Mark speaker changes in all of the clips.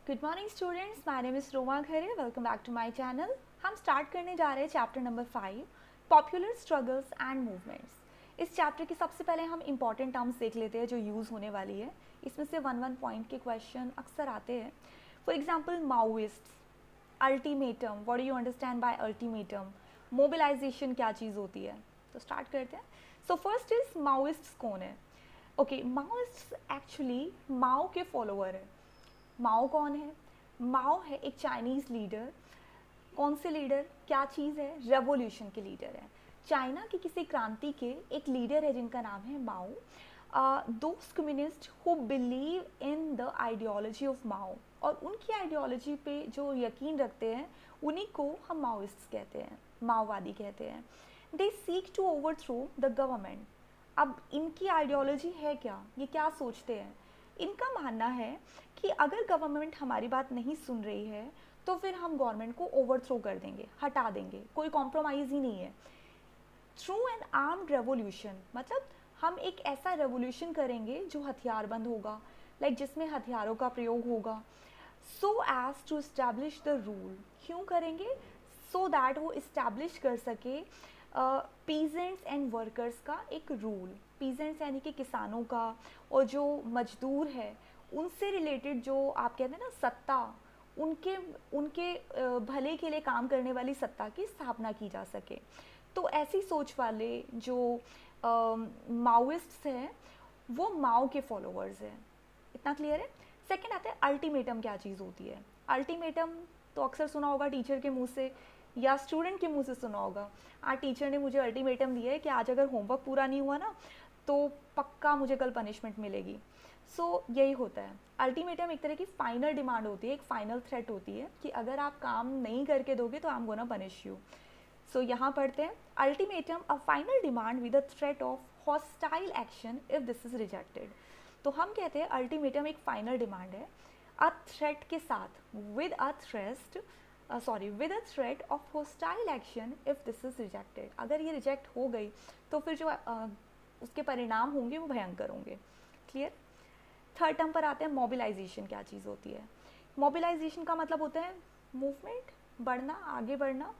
Speaker 1: Good morning students, my name is Roma Khare. Welcome back to my channel. हम start करने जा रहे हैं chapter number 5, popular struggles and movements. इस चैप्टर की सबसे पहले हम इंपॉर्टेंट टर्म्स देख लेते हैं जो यूज़ होने वाली है। इसमें से वन पॉइंट के क्वेश्चन अक्सर आते हैं। For example, Maoists, ultimatum, what do you understand by ultimatum, mobilisation क्या चीज़ होती है। तो स्टार्ट करते हैं। सो फर्स्ट इज माओइस्ट्स कौन है। ओके, माओइस्ट्स एक्चुअली माओ के फॉलोअर है। माओ कौन है? माओ है एक चाइनीज़ लीडर। कौन से लीडर, क्या चीज़ है? रेवोल्यूशन के लीडर है। चाइना की किसी क्रांति के एक लीडर है जिनका नाम है Mao. Those communist who believe in the ideology of Mao, और उनकी आइडियोलॉजी पे जो यकीन रखते हैं उन्हीं को हम माओइस्ट कहते हैं, माओवादी कहते हैं। They seek to overthrow the government. अब इनकी आइडियोलॉजी है क्या, ये क्या सोचते हैं? इनका मानना है कि अगर गवर्नमेंट हमारी बात नहीं सुन रही है तो फिर हम गवर्नमेंट को ओवरथ्रो कर देंगे, हटा देंगे, कोई कॉम्प्रोमाइज़ ही नहीं है। थ्रू एन आर्म्ड रेवोल्यूशन, मतलब हम एक ऐसा रेवोल्यूशन करेंगे जो हथियारबंद होगा, जिसमें हथियारों का प्रयोग होगा। So as to establish the rule, क्यों करेंगे? सो दैट वो इस्टेब्लिश कर सके पीजेंट्स एंड वर्कर्स का एक रूल। पीजेंट्स यानी कि किसानों का, और जो मजदूर है उनसे रिलेटेड जो आप कहते हैं ना सत्ता, उनके उनके भले के लिए काम करने वाली सत्ता की स्थापना की जा सके। तो ऐसी सोच वाले जो माओइस्ट्स हैं वो माओ के फॉलोअर्स हैं। इतना क्लियर है। सेकंड आता है अल्टीमेटम क्या चीज़ होती है। अल्टीमेटम तो अक्सर सुना होगा टीचर के मुंह से या स्टूडेंट के मुंह से सुना होगा। आज टीचर ने मुझे अल्टीमेटम दिया है कि आज अगर होमवर्क पूरा नहीं हुआ ना तो पक्का मुझे कल पनिशमेंट मिलेगी। यही होता है। अल्टीमेटम एक तरह की फाइनल डिमांड होती है, एक फाइनल थ्रेट होती है कि अगर आप काम नहीं करके दोगे तो I am gonna punish you. यहाँ पढ़ते हैं, ultimatum a final demand with a threat of hostile action if this is rejected. तो हम कहते हैं अल्टीमेटम एक फाइनल डिमांड है अ थ्रेट के साथ, with a threat of hostile action if this is rejected. अगर ये रिजेक्ट हो गई तो फिर जो उसके परिणाम होंगे वो भयंकर होंगे। क्लियर। थर्ड टर्म पर आते हैं, मोबिलाइजेशन क्या चीज़ होती है। मोबिलाइजेशन का मतलब होता है मूवमेंट, बढ़ना, आगे बढ़ना।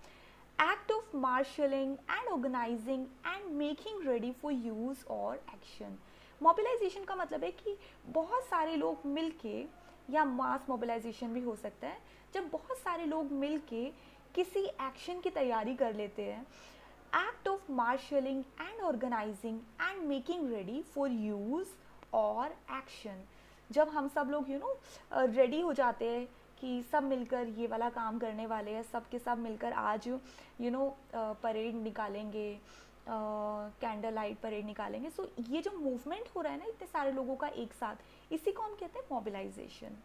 Speaker 1: Act of marshalling and organising and making ready for use or action. Mobilisation का मतलब है कि बहुत सारे लोग मिलके, या मास मोबिलाइजेशन भी हो सकता है, जब बहुत सारे लोग मिलके किसी एक्शन की तैयारी कर लेते हैं। Act of marshalling and organising and making ready for use or action. जब हम सब लोग रेडी हो जाते हैं कि सब मिलकर ये वाला काम करने वाले हैं, सब के सब मिलकर आज परेड निकालेंगे, कैंडल लाइट परेड निकालेंगे। ये जो मूवमेंट हो रहा है ना इतने सारे लोगों का एक साथ, इसी को हम कहते हैं मोबिलाइजेशन।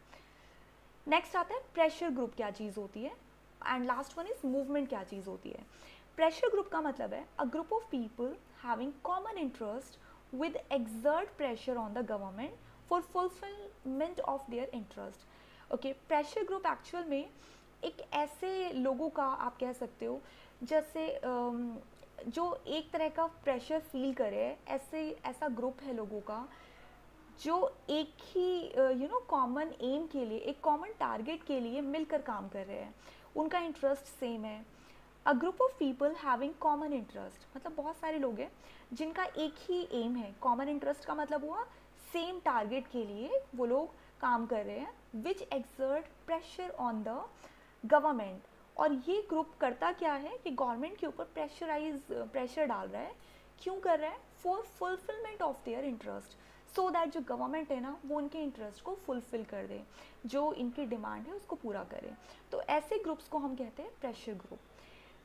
Speaker 1: नेक्स्ट आता है प्रेशर ग्रुप क्या चीज़ होती है, and last one is movement क्या चीज़ होती है। प्रेशर ग्रुप का मतलब है a group of people having common interest with exert pressure on the government for fulfillment of their interest. Okay, pressure group actual में एक ऐसे लोगों का आप कह सकते हो जैसे जो एक तरह का प्रेशर फील करे, ऐसा ग्रुप है लोगों का जो एक ही कॉमन एम के लिए, एक कॉमन टारगेट के लिए मिलकर काम कर रहे हैं, उनका इंटरेस्ट सेम है। A group of people having common interest मतलब बहुत सारे लोग हैं जिनका एक ही एम है। कॉमन इंटरेस्ट का मतलब हुआ सेम टारगेट के लिए वो लोग काम कर रहे हैं। Which exert pressure on the government, और ये ग्रुप करता क्या है कि गवर्नमेंट के ऊपर प्रेशर डाल रहा है। क्यों कर रहा है? For fulfilment of their interest, so that जो गवर्नमेंट है ना वो उनके इंटरेस्ट को फुलफिल कर दे, जो इनकी डिमांड है उसको पूरा करे। तो ऐसे ग्रुप्स को हम कहते हैं प्रेशर ग्रुप।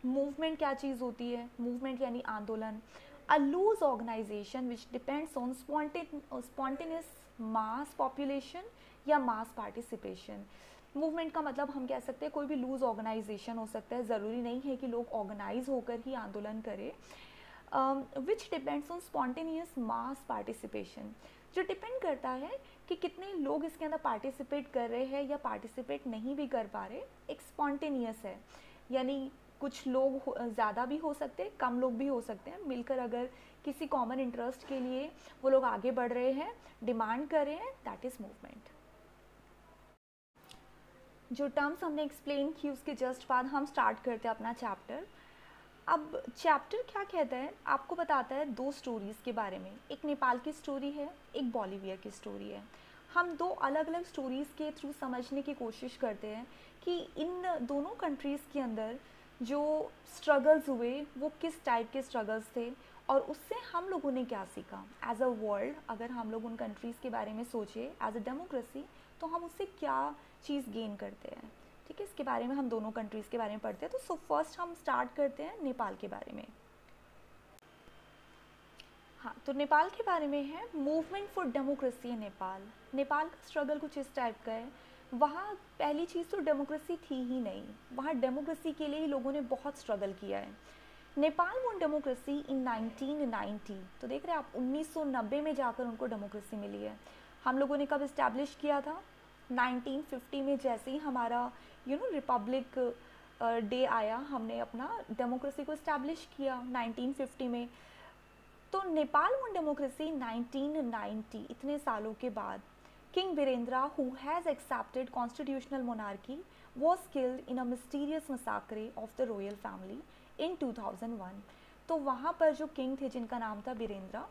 Speaker 1: मूवमेंट क्या चीज़ होती है? मूवमेंट यानी आंदोलन। A loose organisation which depends on spontaneous mass population या मास पार्टिसिपेशन। मूवमेंट का मतलब हम कह सकते हैं कोई भी लूज ऑर्गेनाइजेशन हो सकता है, ज़रूरी नहीं है कि लोग ऑर्गेनाइज होकर ही आंदोलन करें। विच depends on spontaneous mass participation, जो डिपेंड करता है कि कितने लोग इसके अंदर पार्टिसिपेट कर रहे हैं या पार्टिसिपेट नहीं भी कर पा रहे। एक स्पॉन्टेनियस है, यानी कुछ लोग ज़्यादा भी हो सकते हैं, कम लोग भी हो सकते हैं, मिलकर अगर किसी कॉमन इंटरेस्ट के लिए वो लोग आगे बढ़ रहे हैं, डिमांड कर रहे हैं, दैट इज़ मूवमेंट। जो टर्म्स हमने एक्सप्लेन की उसके जस्ट बाद हम स्टार्ट करते हैं अपना चैप्टर। अब चैप्टर क्या कहता है, आपको बताता है दो स्टोरीज़ के बारे में, एक नेपाल की स्टोरी है, एक बॉलीविया की स्टोरी है। हम दो अलग अलग स्टोरीज़ के थ्रू समझने की कोशिश करते हैं कि इन दोनों कंट्रीज़ के अंदर जो स्ट्रगल्स हुए वो किस टाइप के स्ट्रगल्स थे और उससे हम लोगों ने क्या सीखा एज अ वर्ल्ड। अगर हम लोग उन कंट्रीज़ के बारे में सोचें एज अ डेमोक्रेसी तो हम उससे क्या चीज़ गेन करते हैं। ठीक है, इसके बारे में हम दोनों कंट्रीज़ के बारे में पढ़ते हैं। तो फर्स्ट हम स्टार्ट करते हैं नेपाल के बारे में। हाँ, तो नेपाल के बारे में है movement for democracy in Nepal. Nepal का स्ट्रगल कुछ इस टाइप का है। वहाँ पहली चीज़ तो डेमोक्रेसी थी ही नहीं, वहाँ डेमोक्रेसी के लिए ही लोगों ने बहुत स्ट्रगल किया है। Nepal want democracy in 1990। तो देख रहे हैं आप, 1990 में जाकर उनको डेमोक्रेसी मिली है। हम लोगों ने कब इस्टेब्लिश किया था? 1950 में, जैसे ही हमारा रिपब्लिक डे आया, हमने अपना डेमोक्रेसी को इस्टेब्लिश किया 1950 में। तो नेपाल वॉन्ट डेमोक्रेसी 1990, इतने सालों के बाद। King Virendra, who has accepted constitutional monarchy, was killed in a mysterious massacre of the royal family in 2001। तो वहाँ पर जो किंग थे जिनका नाम था वीरेंद्रा,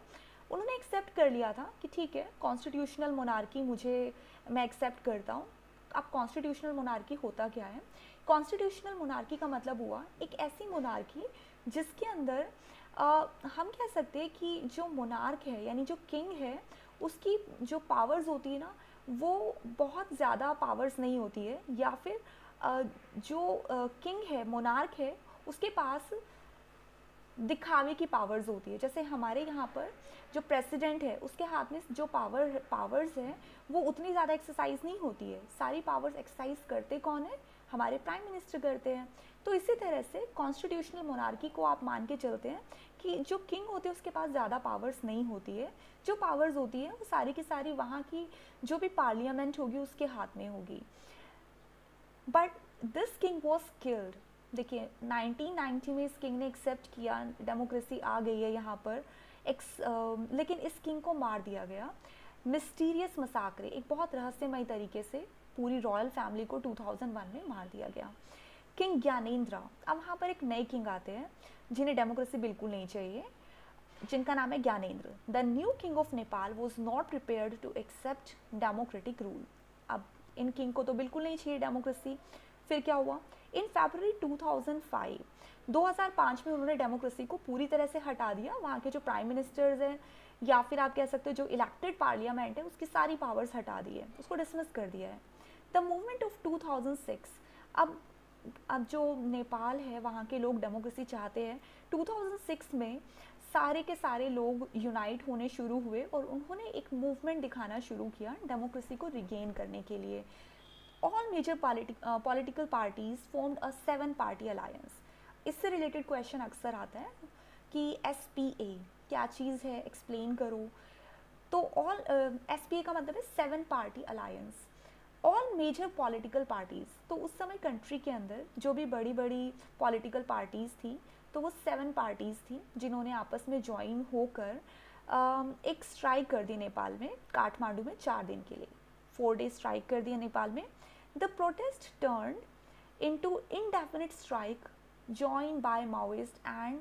Speaker 1: उन्होंने एक्सेप्ट कर लिया था कि ठीक है कॉन्स्टिट्यूशनल मोनार्की मैं एक्सेप्ट करता हूँ। अब कॉन्स्टिट्यूशनल मोनार्की होता क्या है? कॉन्स्टिट्यूशनल मोनार्की का मतलब हुआ एक ऐसी मोनार्की जिसके अंदर हम कह सकते हैं कि जो मोनार्क है यानी जो किंग है उसकी जो पावर्स होती है ना, वो बहुत ज़्यादा पावर्स नहीं होती है, या फिर जो किंग है, मोनार्क है, उसके पास दिखावे की पावर्स होती है। जैसे हमारे यहाँ पर जो प्रेसिडेंट है उसके हाथ में जो पावर्स हैं वो उतनी ज़्यादा एक्सरसाइज नहीं होती है। सारी पावर्स एक्सरसाइज करते कौन है? हमारे प्राइम मिनिस्टर करते हैं। तो इसी तरह से कॉन्स्टिट्यूशनल मोनार्की को आप मान के चलते हैं कि जो किंग होते हैं उसके पास ज़्यादा पावर्स नहीं होती है। जो पावर्स होती है वो सारी की सारी वहाँ की जो भी पार्लियामेंट होगी उसके हाथ में होगी। But this king was killed. देखिए 1990 में इस किंग ने एक्सेप्ट किया, डेमोक्रेसी आ गई है यहाँ पर, लेकिन इस किंग को मार दिया गया मिस्टीरियस मसाकरे, एक बहुत रहस्यमय तरीके से पूरी रॉयल फैमिली को 2001 में मार दिया गया। किंग ज्ञानेंद्र, अब वहाँ पर एक नए किंग आते हैं जिन्हें डेमोक्रेसी बिल्कुल नहीं चाहिए, जिनका नाम है Gyanendra. The new king of Nepal was not prepared to accept democratic rule. अब इन किंग को तो बिल्कुल नहीं चाहिए डेमोक्रेसी। फिर क्या हुआ? इन फरवरी 2005 में उन्होंने डेमोक्रेसी को पूरी तरह से हटा दिया। वहाँ के जो प्राइम मिनिस्टर्स हैं या फिर आप कह सकते हो जो इलेक्टेड पार्लियामेंट है उसकी सारी पावर्स हटा दी है, उसको डिसमिस कर दिया है। द मूवमेंट ऑफ 2006, अब जो नेपाल है वहाँ के लोग डेमोक्रेसी चाहते हैं। 2006 में सारे के सारे लोग यूनाइट होने शुरू हुए और उन्होंने एक मूवमेंट दिखाना शुरू किया डेमोक्रेसी को रिगेन करने के लिए। All major political parties formed a 7 party alliance. इससे रिलेटेड क्वेश्चन अक्सर आता है कि SPA क्या चीज़ है, एक्सप्लेन करो। तो ऑल SPA का मतलब है 7 party alliance. All major political parties, तो उस समय कंट्री के अंदर जो भी बड़ी बड़ी पॉलिटिकल पार्टीज़ थी तो वो 7 पार्टीज़ थी जिन्होंने आपस में ज्वाइन होकर एक स्ट्राइक कर दी नेपाल में, काठमांडू में 4 दिन के लिए 4 डे स्ट्राइक कर दिया नेपाल में। The protest turn into indefinite strike join by Maoist and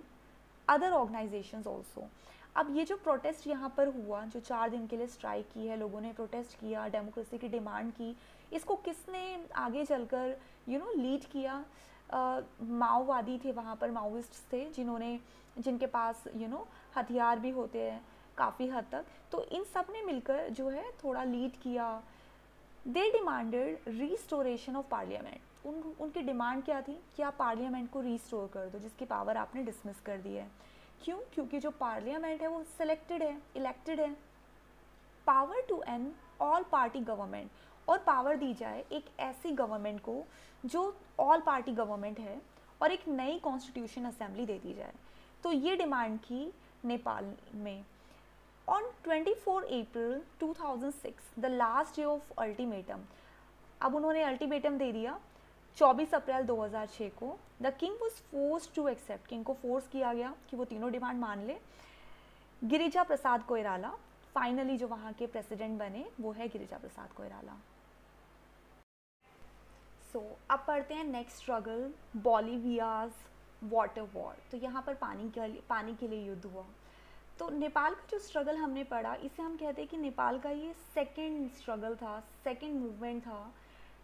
Speaker 1: other organisations also. अब ये जो प्रोटेस्ट यहाँ पर हुआ, जो 4 दिन के लिए स्ट्राइक की है, लोगों ने प्रोटेस्ट किया, डेमोक्रेसी की डिमांड की, इसको किसने आगे चलकर लीड किया? माओवादी थे वहाँ पर, माओइस्ट थे जिनके पास हथियार भी होते हैं काफ़ी हद तक। तो इन सब ने मिलकर जो है थोड़ा लीड किया। They demanded restoration of parliament. उनकी डिमांड क्या थी कि आप पार्लियामेंट को रीस्टोर कर दो जिसकी पावर आपने डिसमिस कर दी है। क्यों? क्योंकि जो पार्लियामेंट है वो सिलेक्टेड है, इलेक्टेड है। Power to an all party government, और पावर दी जाए एक ऐसी गवर्नमेंट को जो ऑल पार्टी गवर्नमेंट है, और एक नई कॉन्स्टिट्यूशन असेंबली दे दी जाए। तो ये डिमांड की नेपाल में। On 24 April 2006, the last day of ultimatum. अब उन्होंने अल्टीमेटम दे दिया 24 अप्रैल 2006 को। The king was force to accept, king को फोर्स किया गया कि वो तीनों डिमांड मान ले। गिरिजा प्रसाद कोइराला, फाइनली जो वहाँ के प्रेसिडेंट बने वो है गिरिजा प्रसाद कोइराला। सो अब पढ़ते हैं नेक्स्ट स्ट्रगल, बॉलीवियाज वाटर वॉर। तो यहाँ पर पानी के लिए युद्ध हुआ। तो नेपाल का जो स्ट्रगल हमने पढ़ा, इसे हम कहते हैं कि नेपाल का ये सेकंड स्ट्रगल था, सेकंड मूवमेंट था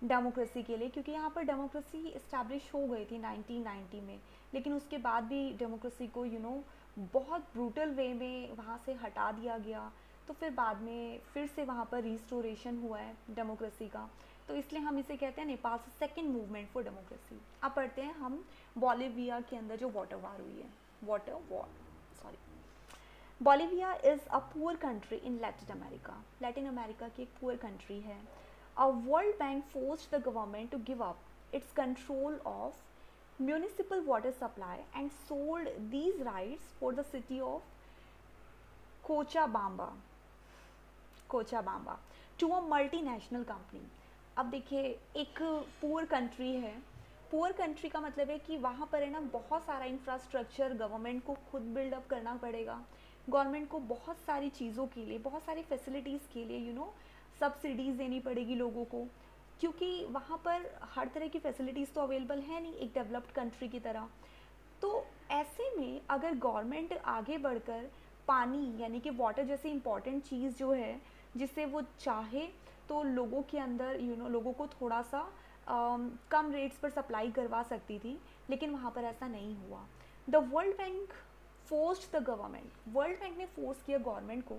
Speaker 1: डेमोक्रेसी के लिए, क्योंकि यहाँ पर डेमोक्रेसी इस्टेब्लिश हो गई थी 1990 में, लेकिन उसके बाद भी डेमोक्रेसी को बहुत ब्रूटल वे में वहाँ से हटा दिया गया। तो फिर बाद में फिर से वहाँ पर रिस्टोरेशन हुआ है डेमोक्रेसी का, तो इसलिए हम इसे कहते हैं नेपाल से सेकेंड मूवमेंट फॉर डेमोक्रेसी। अब पढ़ते हैं हम बोलिविया के अंदर जो वाटर वॉर हुई है, water war sorry. Bolivia is a poor country in Latin America की एक पुअर कंट्री है। A World Bank forced the government to give up its control of municipal water supply and sold these rights for the city of Cochabamba to a multinational company। अब देखिए, एक poor country है, poor country का मतलब है कि वहाँ पर है ना बहुत सारा इंफ्रास्ट्रक्चर गवर्नमेंट को खुद बिल्डअप करना पड़ेगा। गवर्नमेंट को बहुत सारी चीज़ों के लिए, बहुत सारी फैसिलिटीज़ के लिए सब्सिडीज़ देनी पड़ेगी लोगों को, क्योंकि वहाँ पर हर तरह की फैसिलिटीज़ तो अवेलेबल है नहीं एक डेवलप्ड कंट्री की तरह। तो ऐसे में अगर गवर्नमेंट आगे बढ़कर पानी यानी कि वाटर जैसी इम्पॉर्टेंट चीज़ जो है जिसे वो चाहे तो लोगों के अंदर लोगों को थोड़ा सा कम रेट्स पर सप्लाई करवा सकती थी, लेकिन वहाँ पर ऐसा नहीं हुआ। The world bank forced the government, world bank ने फोर्स किया गवर्नमेंट को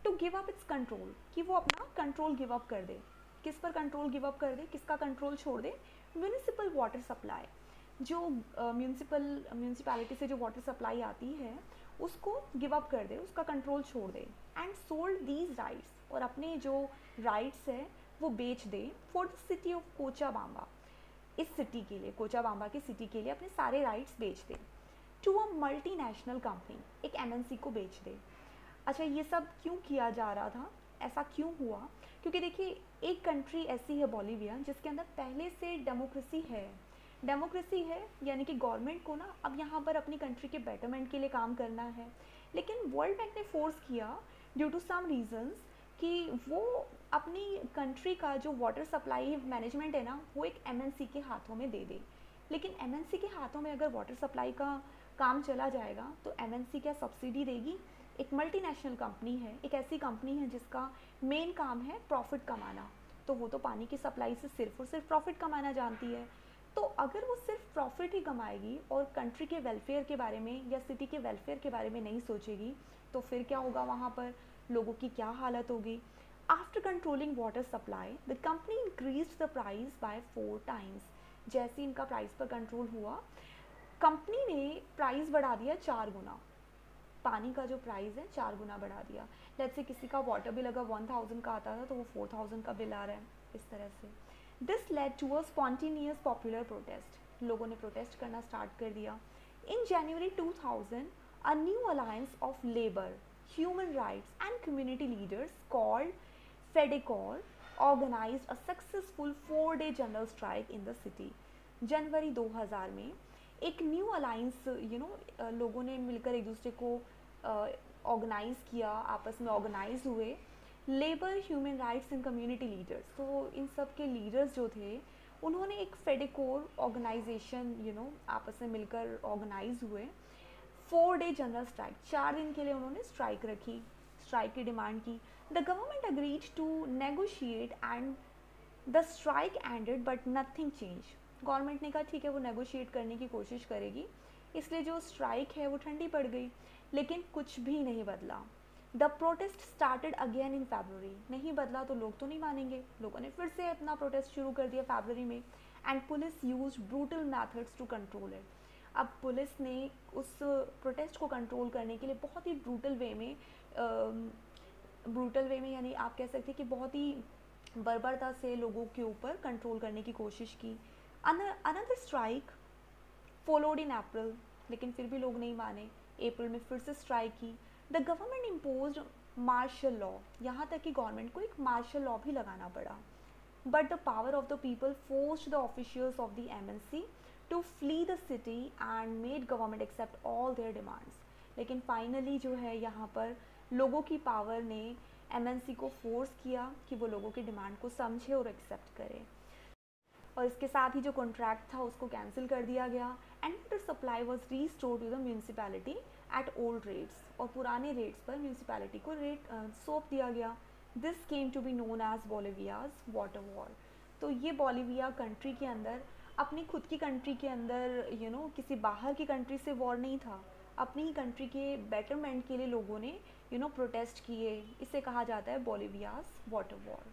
Speaker 1: to give up its control, कि वो अपना कंट्रोल गिव अप कर दे। किस पर कंट्रोल गिव अप कर दे, किसका कंट्रोल छोड़ दे? म्यूनिसिपल वाटर सप्लाई, जो म्यूनिसिपैलिटी से जो वाटर सप्लाई आती है उसको गिव अप कर दे, उसका कंट्रोल छोड़ दे। एंड सोल्ड दीज राइट्स, और अपने जो राइट्स है वो बेच दे फॉर द सिटी ऑफ कोचाबाम्बा, इस सिटी के लिए, कोचाबाम्बा की सिटी के लिए अपने सारे राइट्स बेच दे टू अ मल्टीनेशनल कंपनी, एक एमएनसी को बेच दे। अच्छा, ये सब क्यों किया जा रहा था, ऐसा क्यों हुआ? क्योंकि देखिए, एक कंट्री ऐसी है बोलिविया जिसके अंदर पहले से डेमोक्रेसी है, यानी कि गवर्नमेंट को ना अब यहाँ पर अपनी कंट्री के बेटरमेंट के लिए काम करना है। लेकिन वर्ल्ड बैंक ने फोर्स किया ड्यू टू सम रीजंस कि वो अपनी कंट्री का जो वाटर सप्लाई मैनेजमेंट है ना वो एक एमएनसी के हाथों में दे दे। लेकिन एमएनसी के हाथों में अगर वाटर सप्लाई का काम चला जाएगा तो एमएनसी क्या सब्सिडी देगी? एक मल्टीनेशनल कंपनी है, एक ऐसी कंपनी है जिसका मेन काम है प्रॉफिट कमाना, तो वो तो पानी की सप्लाई से सिर्फ और सिर्फ प्रॉफिट कमाना जानती है। तो अगर वो सिर्फ प्रॉफिट ही कमाएगी और कंट्री के वेलफेयर के बारे में या सिटी के वेलफेयर के बारे में नहीं सोचेगी, तो फिर क्या होगा, वहाँ पर लोगों की क्या हालत होगी। After controlling water supply the company increase the price by 4 times. जैसे इनका प्राइस पर कंट्रोल हुआ, कंपनी ने प्राइस बढ़ा दिया 4 गुना, पानी का जो प्राइस है 4 गुना बढ़ा दिया। लेट्स से किसी का वाटर बिल अगर 1000 का आता था तो वो 4000 का बिल आ रहा है, इस तरह से। This led to a spontaneous popular protest, लोगों ने प्रोटेस्ट करना स्टार्ट कर दिया। In January 2000 a new alliance of labour, human rights and community leaders called Fedecor organised a successful 4-day general strike in the city. जनवरी 2000 में एक new alliance लोगों ने मिलकर एक दूसरे को ऑर्गेनाइज़ किया, आपस में ऑर्गेनाइज हुए, labour, human rights and community leaders. तो इन सब के लीडर्स जो थे उन्होंने एक फेडेकोर ऑर्गेनाइजेशन आपस में मिलकर ऑर्गेनाइज हुए। 4-day जनरल स्ट्राइक, 4 दिन के लिए उन्होंने स्ट्राइक रखी, स्ट्राइक की डिमांड की। The government agreed to negotiate and the strike ended but nothing change. Government ने कहा ठीक है वो नेगोशिएट करने की कोशिश करेगी, इसलिए जो स्ट्राइक है वो ठंडी पड़ गई, लेकिन कुछ भी नहीं बदला। The protest started again in February, नहीं बदला तो लोग तो नहीं मानेंगे, लोगों ने फिर से अपना प्रोटेस्ट शुरू कर दिया फरवरी में। And police use brutal methods to control it. अब पुलिस ने उस प्रोटेस्ट को कंट्रोल करने के लिए बहुत ही ब्रूटल वे में यानी आप कह सकते हैं कि बहुत ही बर्बरता से लोगों के ऊपर कंट्रोल करने की कोशिश की। अनदर स्ट्राइक फॉलोड इन अप्रैल, लेकिन फिर भी लोग नहीं माने, अप्रैल में फिर से स्ट्राइक की। The government imposed martial law, यहाँ तक कि गवर्नमेंट को एक मार्शल लॉ भी लगाना पड़ा। But the power of the people forced the officials of the MNC to flee the city and made government accept all their demands. लेकिन finally जो है यहाँ पर लोगों की पावर ने एमएनसी को फोर्स किया कि वो लोगों की डिमांड को समझे और एक्सेप्ट करे। और इसके साथ ही जो कॉन्ट्रैक्ट था उसको कैंसिल कर दिया गया and water supply was restored to the municipality at old rates, और पुराने रेट्स पर म्यूनसिपैलिटी को रेट सौंप दिया गया. This came to be known as Bolivia's water war. तो ये बोलिविया कंट्री के अंदर, अपनी खुद की कंट्री के अंदर किसी बाहर की कंट्री से वॉर नहीं था, अपनी ही कंट्री के बेटरमेंट के लिए लोगों ने प्रोटेस्ट किए. इसे कहा जाता है बोलिवियाज वाटर वॉर.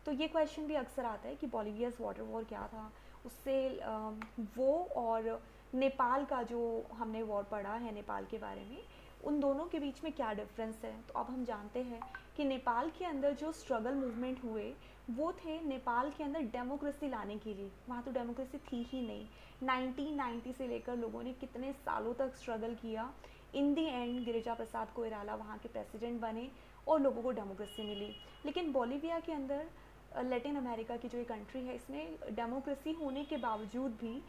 Speaker 1: तो ये क्वेश्चन भी अक्सर आता है कि बोलिवियाज वाटर वॉर क्या था. उससे वो और नेपाल का जो हमने वॉर पढ़ा है नेपाल के बारे में, उन दोनों के बीच में क्या डिफरेंस है. तो अब हम जानते हैं कि नेपाल के अंदर जो स्ट्रगल मूवमेंट हुए वो थे नेपाल के अंदर डेमोक्रेसी लाने के लिए. वहाँ तो डेमोक्रेसी थी ही नहीं. 1990 से लेकर लोगों ने कितने सालों तक स्ट्रगल किया. इन दी एंड गिरिजा प्रसाद कोइराला वहाँ के प्रेसिडेंट बने और लोगों को डेमोक्रेसी मिली. लेकिन बोलिविया के अंदर, लैटिन अमेरिका की जो ये कंट्री है, इसमें डेमोक्रेसी होने के बावजूद भी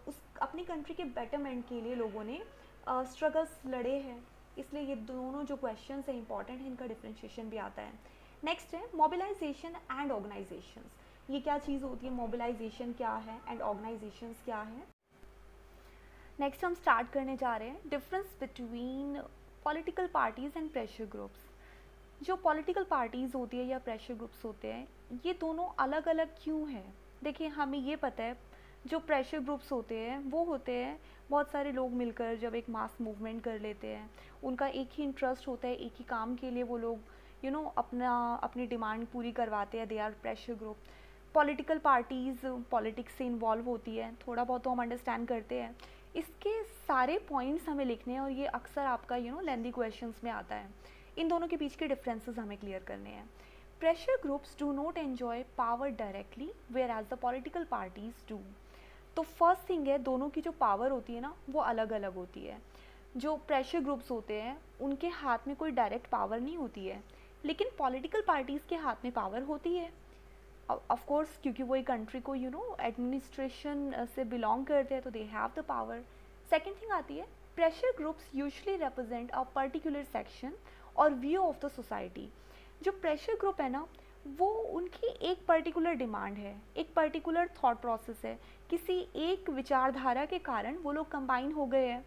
Speaker 1: उस अपनी कंट्री के बेटरमेंट के लिए लोगों ने स्ट्रगल्स लड़े हैं. इसलिए ये दोनों जो क्वेश्चन है इंपॉर्टेंट है, इनका डिफ्रेंशिएशन भी आता है. नेक्स्ट है मोबिलाइजेशन एंड ऑर्गेनाइजेशंस. ये क्या चीज़ होती है, मोबिलाइजेशन क्या है एंड ऑर्गेनाइजेशंस क्या है. नेक्स्ट हम स्टार्ट करने जा रहे हैं difference between political parties and pressure groups. जो पॉलिटिकल पार्टीज़ होती है या प्रेशर ग्रुप्स होते हैं, ये दोनों अलग अलग क्यों हैं. देखिए, हमें ये पता है जो प्रेशर ग्रुप्स होते हैं वो होते हैं बहुत सारे लोग मिलकर जब एक मास मूवमेंट कर लेते हैं. उनका एक ही इंटरेस्ट होता है, एक ही काम के लिए वो लोग अपनी डिमांड पूरी करवाते हैं. They are pressure group. Political parties politics से इन्वॉल्व होती है, थोड़ा बहुत तो हम अंडरस्टैंड करते हैं. इसके सारे पॉइंट्स हमें लिखने हैं और ये अक्सर आपका लेंथी क्वेश्चंस में आता है. इन दोनों के बीच के डिफरेंसेस हमें क्लियर करने हैं. Pressure groups do not enjoy power directly whereas the political parties do. तो फर्स्ट थिंग है, दोनों की जो पावर होती है ना वो अलग अलग होती है. जो प्रेशर ग्रुप्स होते हैं उनके हाथ में कोई डायरेक्ट पावर नहीं होती है, लेकिन पॉलिटिकल पार्टीज़ के हाथ में पावर होती है. ऑफ कोर्स क्योंकि वो एक कंट्री को एडमिनिस्ट्रेशन से बिलोंग करते हैं तो they have the power. Second thing आती है, pressure groups usually represent a particular section और व्यू ऑफ द सोसाइटी. जो प्रेशर ग्रुप है ना वो उनकी एक पर्टिकुलर डिमांड है, एक पर्टिकुलर थॉट प्रोसेस है, किसी एक विचारधारा के कारण वो लोग कंबाइन हो गए हैं.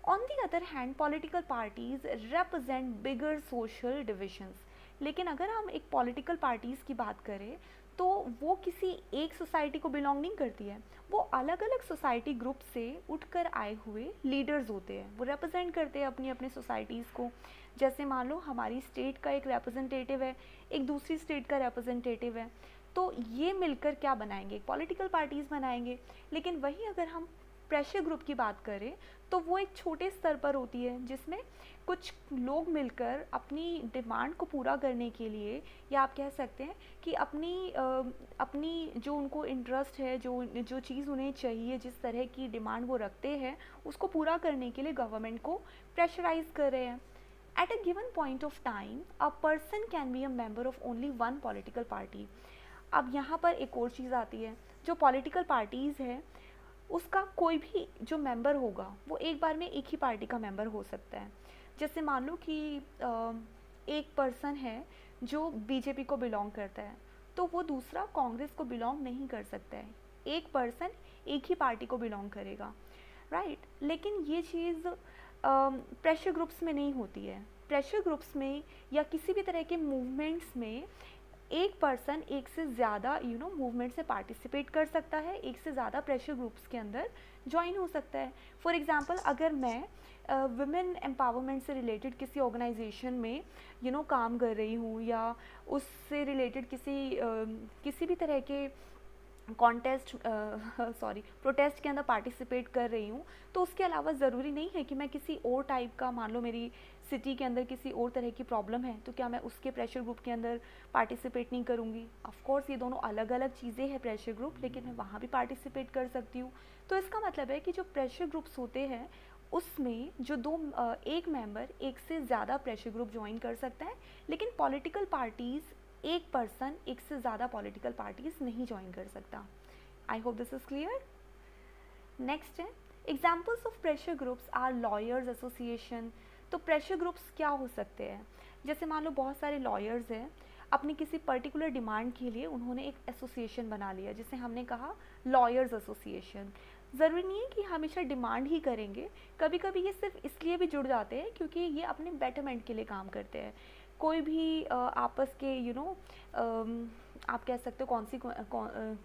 Speaker 1: On the other hand political parties represent bigger social divisions. लेकिन अगर हम एक पॉलिटिकल पार्टीज़ की बात करें तो वो किसी एक सोसाइटी को बिलोंग नहीं करती है. वो अलग अलग सोसाइटी ग्रुप से उठकर आए हुए लीडर्स होते हैं. वो रिप्रेजेंट करते हैं अपनी अपनी सोसाइटीज़ को. जैसे मान लो हमारी स्टेट का एक रिप्रेजेंटेटिव है, एक दूसरी स्टेट का रिप्रेजेंटेटिव है, तो ये मिलकर क्या बनाएंगे, पॉलिटिकल पार्टीज़ बनाएंगे. लेकिन वही अगर हम प्रेशर ग्रुप की बात करें तो वो एक छोटे स्तर पर होती है जिसमें कुछ लोग मिलकर अपनी डिमांड को पूरा करने के लिए, या आप कह सकते हैं कि अपनी जो उनको इंटरेस्ट है, जो चीज़ उन्हें चाहिए, जिस तरह की डिमांड वो रखते हैं उसको पूरा करने के लिए गवर्नमेंट को प्रेशराइज कर रहे हैं. At a given point of time, a person can be a member of only one political party. अब यहाँ पर एक और चीज़ आती है, जो पॉलिटिकल पार्टीज़ है उसका कोई भी जो मेंबर होगा वो एक बार में एक ही पार्टी का मेंबर हो सकता है. जैसे मान लो कि एक पर्सन है जो बीजेपी को बिलोंग करता है तो वो दूसरा कांग्रेस को बिलोंग नहीं कर सकता है. एक पर्सन एक ही पार्टी को बिलोंग करेगा, राइट. लेकिन ये चीज़ प्रेशर ग्रुप्स में नहीं होती है. प्रेशर ग्रुप्स में या किसी भी तरह के मूवमेंट्स में एक पर्सन एक से ज़्यादा मूवमेंट से पार्टिसिपेट कर सकता है, एक से ज़्यादा प्रेशर ग्रुप्स के अंदर ज्वाइन हो सकता है. फॉर एग्जांपल, अगर मैं वुमेन एम्पावरमेंट से रिलेटेड किसी ऑर्गेनाइजेशन में काम कर रही हूँ या उससे रिलेटेड किसी भी तरह के प्रोटेस्ट के अंदर पार्टिसिपेट कर रही हूँ, तो उसके अलावा ज़रूरी नहीं है कि मैं किसी और टाइप का, मान लो मेरी सिटी के अंदर किसी और तरह की प्रॉब्लम है तो क्या मैं उसके प्रेशर ग्रुप के अंदर पार्टिसिपेट नहीं करूँगी. ऑफ कोर्स ये दोनों अलग अलग चीज़ें हैं प्रेशर ग्रुप, लेकिन मैं वहाँ भी पार्टिसिपेट कर सकती हूँ. तो इसका मतलब है कि जो प्रेशर ग्रुप्स होते हैं उसमें जो एक मेंबर एक से ज़्यादा प्रेशर ग्रुप ज्वाइन कर सकता है, लेकिन पॉलिटिकल पार्टीज़ एक पर्सन एक से ज़्यादा पॉलिटिकल पार्टीज़ नहीं ज्वाइन कर सकता. I hope this is clear. Next है examples of pressure groups are lawyers association. तो प्रेशर ग्रुप्स क्या हो सकते हैं, जैसे मान लो बहुत सारे लॉयर्स हैं, अपनी किसी पर्टिकुलर डिमांड के लिए उन्होंने एक एसोसिएशन बना लिया, जिसे हमने कहा लॉयर्स एसोसिएशन। ज़रूरी नहीं है कि हमेशा डिमांड ही करेंगे, कभी कभी ये सिर्फ इसलिए भी जुड़ जाते हैं क्योंकि ये अपने बेटरमेंट के लिए काम करते हैं। कोई भी आपस के आप कह सकते हो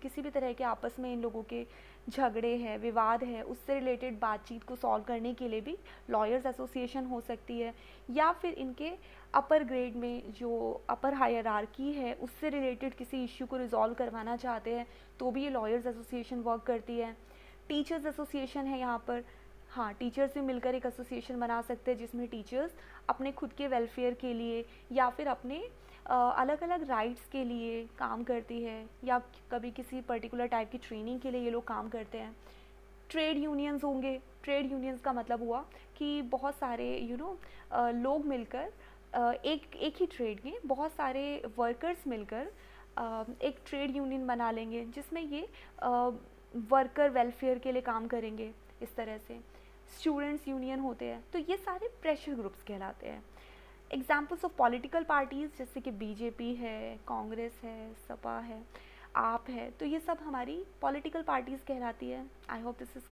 Speaker 1: किसी भी तरह के आपस में इन लोगों के झगड़े हैं, विवाद है, उससे रिलेटेड बातचीत को सॉल्व करने के लिए भी लॉयर्स एसोसिएशन हो सकती है। या फिर इनके अपर ग्रेड में जो अपर हायरार्की है उससे रिलेटेड किसी इश्यू को रिजॉल्व करवाना चाहते हैं तो भी ये लॉयर्स एसोसिएशन वर्क करती है। टीचर्स एसोसिएशन है यहाँ पर, हाँ टीचर्स भी मिलकर एक एसोसिएशन बना सकते हैं जिसमें टीचर्स अपने खुद के वेलफेयर के लिए या फिर अपने अलग अलग राइट्स के लिए काम करती है, या कभी किसी पर्टिकुलर टाइप की ट्रेनिंग के लिए ये लोग काम करते हैं। ट्रेड यूनियंस होंगे। ट्रेड यूनियंस का मतलब हुआ कि बहुत सारे लोग मिलकर एक ही ट्रेड के बहुत सारे वर्कर्स मिलकर एक ट्रेड यूनियन बना लेंगे जिसमें ये वर्कर वेलफेयर के लिए काम करेंगे। इस तरह से स्टूडेंट्स यूनियन होते हैं। तो ये सारे प्रेशर ग्रुप्स कहलाते हैं। एग्जाम्पल्स ऑफ पॉलिटिकल पार्टीज़ जैसे कि बीजेपी है, कांग्रेस है, सपा है, आप है, तो ये सब हमारी पॉलिटिकल पार्टीज़ कहलाती है। आई होप दिस इज